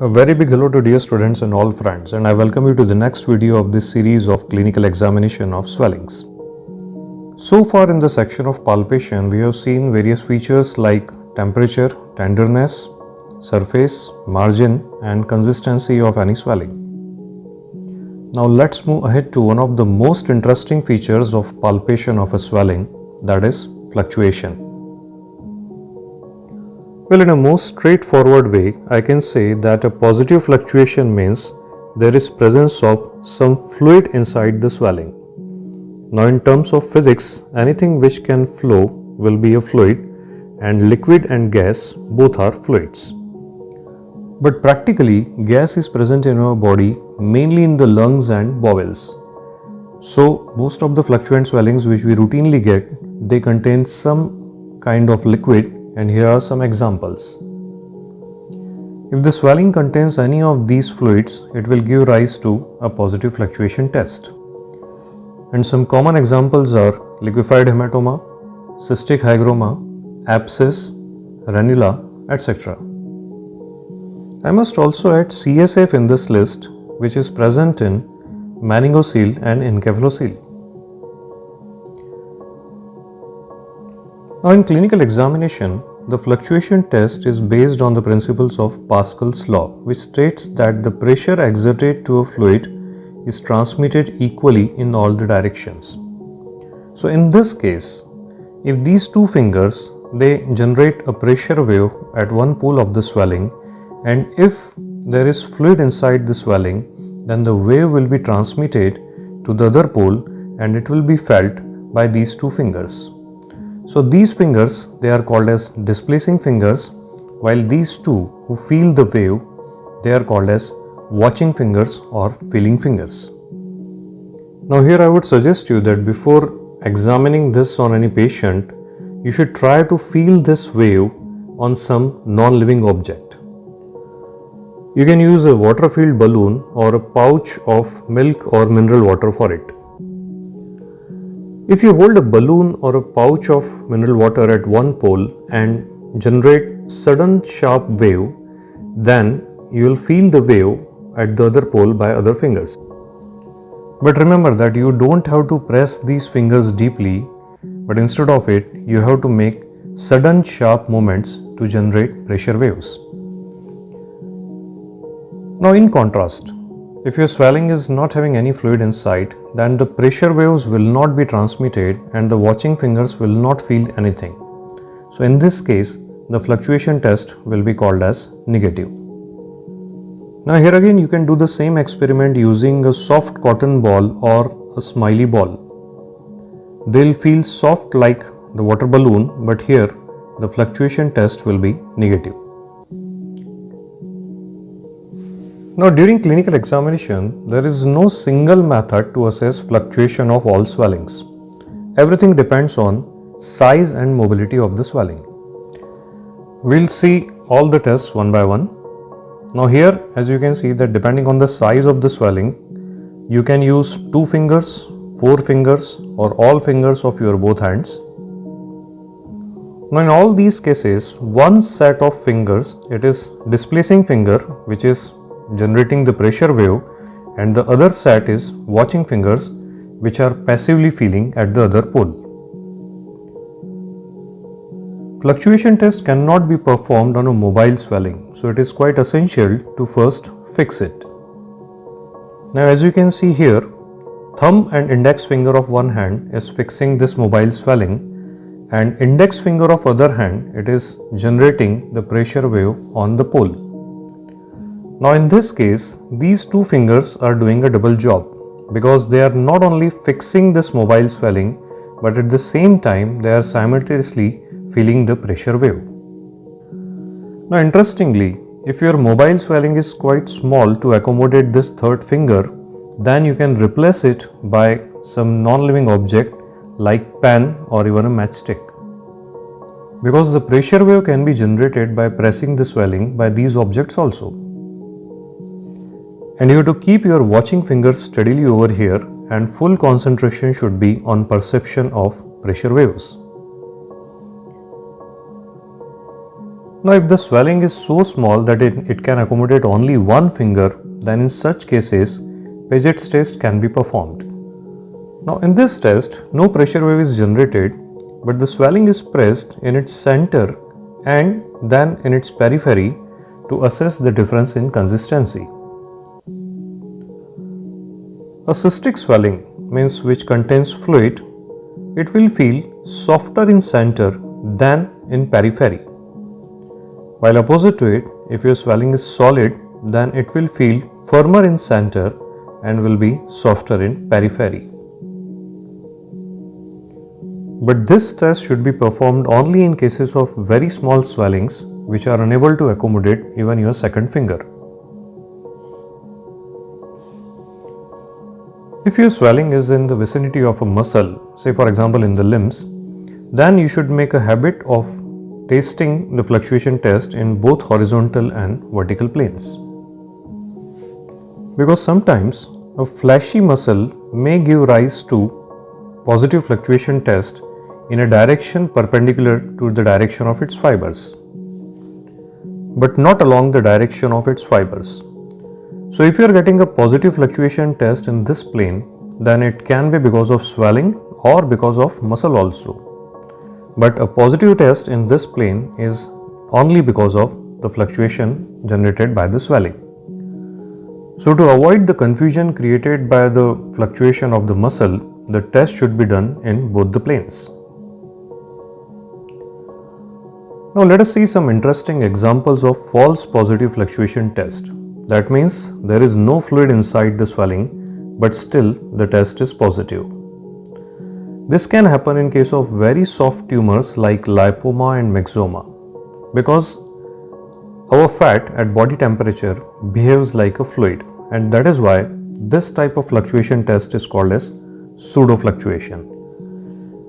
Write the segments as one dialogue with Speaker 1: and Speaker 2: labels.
Speaker 1: A very big hello to dear students and all friends, and I welcome you to the next video of this series of clinical examination of swellings. So far in the section of palpation, we have seen various features like temperature, tenderness, surface, margin and consistency of any swelling. Now let's move ahead to one of the most interesting features of palpation of a swelling, that is fluctuation. Well, in a most straightforward way, I can say that a positive fluctuation means there is presence of some fluid inside the swelling. Now in terms of physics, anything which can flow will be a fluid, and liquid and gas both are fluids. But practically, gas is present in our body mainly in the lungs and bowels. So most of the fluctuant swellings which we routinely get, they contain some kind of liquid, and here are some examples. If the swelling contains any of these fluids, it will give rise to a positive fluctuation test. And some common examples are liquefied hematoma, cystic hygroma, abscess, ranula, etc. I must also add CSF in this list, which is present in meningocele and encephalocele. Now in clinical examination, the fluctuation test is based on the principles of Pascal's law, which states that the pressure exerted to a fluid is transmitted equally in all the directions. So in this case, if these two fingers, they generate a pressure wave at one pole of the swelling, and if there is fluid inside the swelling, then the wave will be transmitted to the other pole and it will be felt by these two fingers. So these fingers, they are called as displacing fingers, while these two who feel the wave, they are called as watching fingers or feeling fingers. Now here I would suggest you that before examining this on any patient, you should try to feel this wave on some non-living object. You can use a water-filled balloon or a pouch of milk or mineral water for it. If you hold a balloon or a pouch of mineral water at one pole and generate sudden sharp wave, then you will feel the wave at the other pole by other fingers. But remember that you don't have to press these fingers deeply, but instead of it, you have to make sudden sharp movements to generate pressure waves. Now in contrast, if your swelling is not having any fluid inside, then the pressure waves will not be transmitted and the watching fingers will not feel anything. So in this case, the fluctuation test will be called as negative. Now here again you can do the same experiment using a soft cotton ball or a smiley ball. They'll feel soft like the water balloon, but here the fluctuation test will be negative. Now during clinical examination, there is no single method to assess fluctuation of all swellings. Everything depends on size and mobility of the swelling. We'll see all the tests one by one. Now here, as you can see that depending on the size of the swelling, you can use 2 fingers, 4 fingers or all fingers of your both hands. Now in all these cases, one set of fingers, it is displacing finger which is generating the pressure wave, and the other set is watching fingers which are passively feeling at the other pole. Fluctuation test cannot be performed on a mobile swelling, so it is quite essential to first fix it. Now as you can see here, thumb and index finger of one hand is fixing this mobile swelling, and index finger of other hand, it is generating the pressure wave on the pole. Now in this case, these two fingers are doing a double job because they are not only fixing this mobile swelling, but at the same time they are simultaneously feeling the pressure wave. Now interestingly, if your mobile swelling is quite small to accommodate this third finger, then you can replace it by some non-living object like pen or even a matchstick. Because the pressure wave can be generated by pressing the swelling by these objects also. And you have to keep your watching fingers steadily over here, and full concentration should be on perception of pressure waves. Now, if the swelling is so small that it can accommodate only one finger, then in such cases, Paget's test can be performed. Now, in this test, no pressure wave is generated, but the swelling is pressed in its center and then in its periphery to assess the difference in consistency. A cystic swelling means which contains fluid, it will feel softer in center than in periphery. While opposite to it, if your swelling is solid, then it will feel firmer in center and will be softer in periphery. But this test should be performed only in cases of very small swellings which are unable to accommodate even your second finger. If your swelling is in the vicinity of a muscle, say for example in the limbs, then you should make a habit of tasting the fluctuation test in both horizontal and vertical planes. Because sometimes a fleshy muscle may give rise to positive fluctuation test in a direction perpendicular to the direction of its fibers, but not along the direction of its fibers. So if you are getting a positive fluctuation test in this plane, then it can be because of swelling or because of muscle also. But a positive test in this plane is only because of the fluctuation generated by the swelling. So to avoid the confusion created by the fluctuation of the muscle, the test should be done in both the planes. Now let us see some interesting examples of false positive fluctuation test. That means there is no fluid inside the swelling, but still the test is positive. This can happen in case of very soft tumors like lipoma and myxoma, because our fat at body temperature behaves like a fluid, and that is why this type of fluctuation test is called as pseudo fluctuation.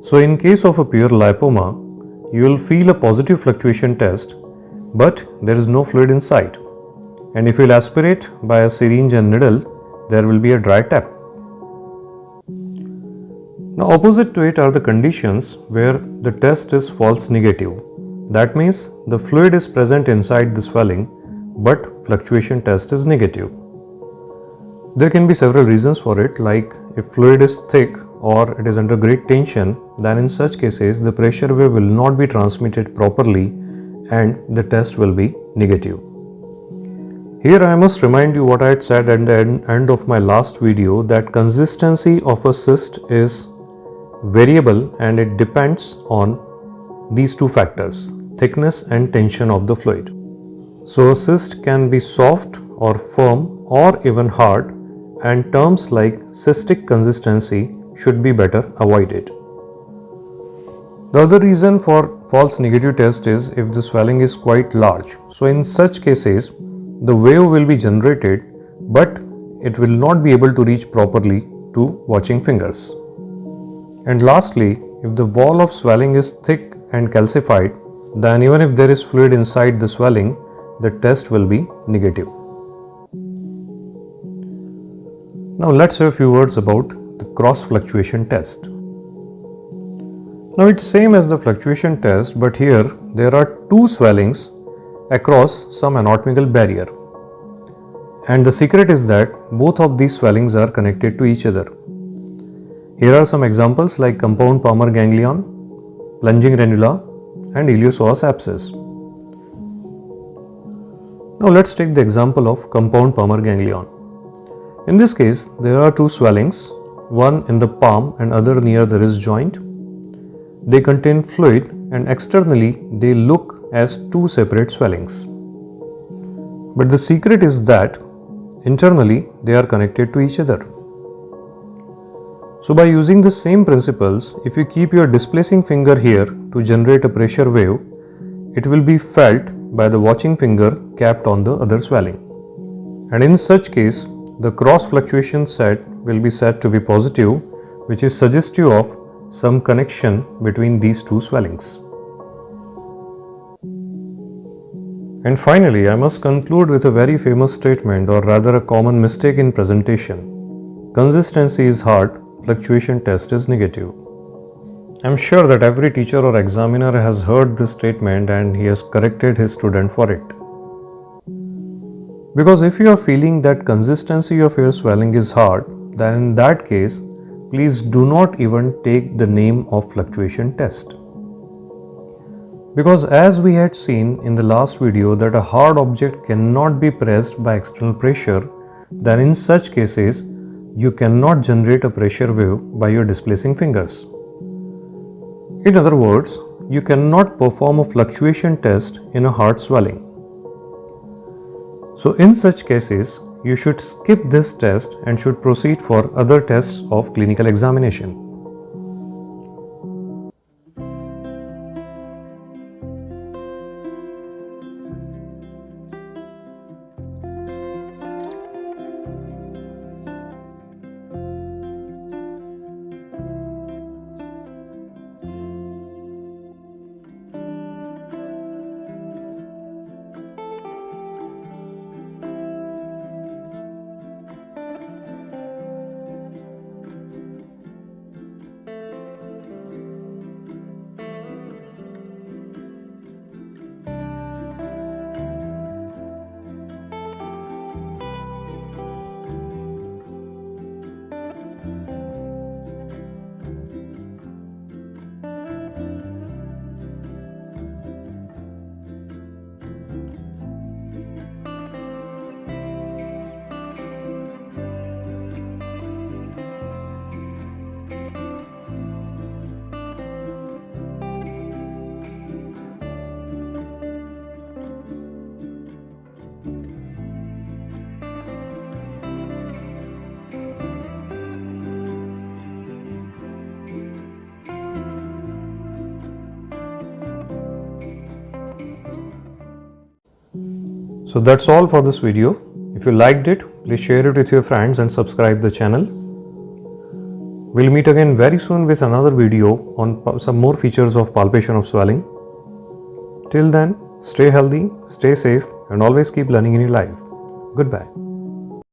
Speaker 1: So in case of a pure lipoma, you will feel a positive fluctuation test, but there is no fluid inside. And if you will aspirate by a syringe and needle, there will be a dry tap. Now opposite to it are the conditions where the test is false negative. That means the fluid is present inside the swelling, but fluctuation test is negative. There can be several reasons for it, like if fluid is thick or it is under great tension, then in such cases the pressure wave will not be transmitted properly and the test will be negative. Here I must remind you what I had said at the end of my last video, that consistency of a cyst is variable and it depends on these two factors, thickness and tension of the fluid. So a cyst can be soft or firm or even hard, and terms like cystic consistency should be better avoided. The other reason for false negative test is if the swelling is quite large. So in such cases, the wave will be generated, but it will not be able to reach properly to watching fingers. And lastly, if the wall of swelling is thick and calcified, then even if there is fluid inside the swelling, the test will be negative. Now let's say a few words about the cross fluctuation test. Now it's same as the fluctuation test, but here there are two swellings across some anatomical barrier. And the secret is that both of these swellings are connected to each other. Here are some examples like compound palmar ganglion, plunging ranula, and iliopsoas abscess. Now let's take the example of compound palmar ganglion. In this case, there are two swellings, one in the palm and other near the wrist joint. They contain fluid and externally they look as two separate swellings. But the secret is that internally they are connected to each other. So by using the same principles, if you keep your displacing finger here to generate a pressure wave, it will be felt by the watching finger capped on the other swelling. And in such case, the cross fluctuation set will be said to be positive, which is suggestive of some connection between these two swellings. And finally, I must conclude with a very famous statement, or rather a common mistake in presentation. Consistency is hard, fluctuation test is negative. I'm sure that every teacher or examiner has heard this statement and he has corrected his student for it. Because if you are feeling that consistency of your swelling is hard, then in that case, please do not even take the name of fluctuation test. Because as we had seen in the last video that a hard object cannot be pressed by external pressure, then in such cases, you cannot generate a pressure wave by your displacing fingers. In other words, you cannot perform a fluctuation test in a hard swelling. So in such cases, you should skip this test and should proceed for other tests of clinical examination. So that's all for this video. If you liked it, please share it with your friends and subscribe the channel. We'll meet again very soon with another video on some more features of palpation of swelling. Till then, stay healthy, stay safe, and always keep learning in your life. Goodbye.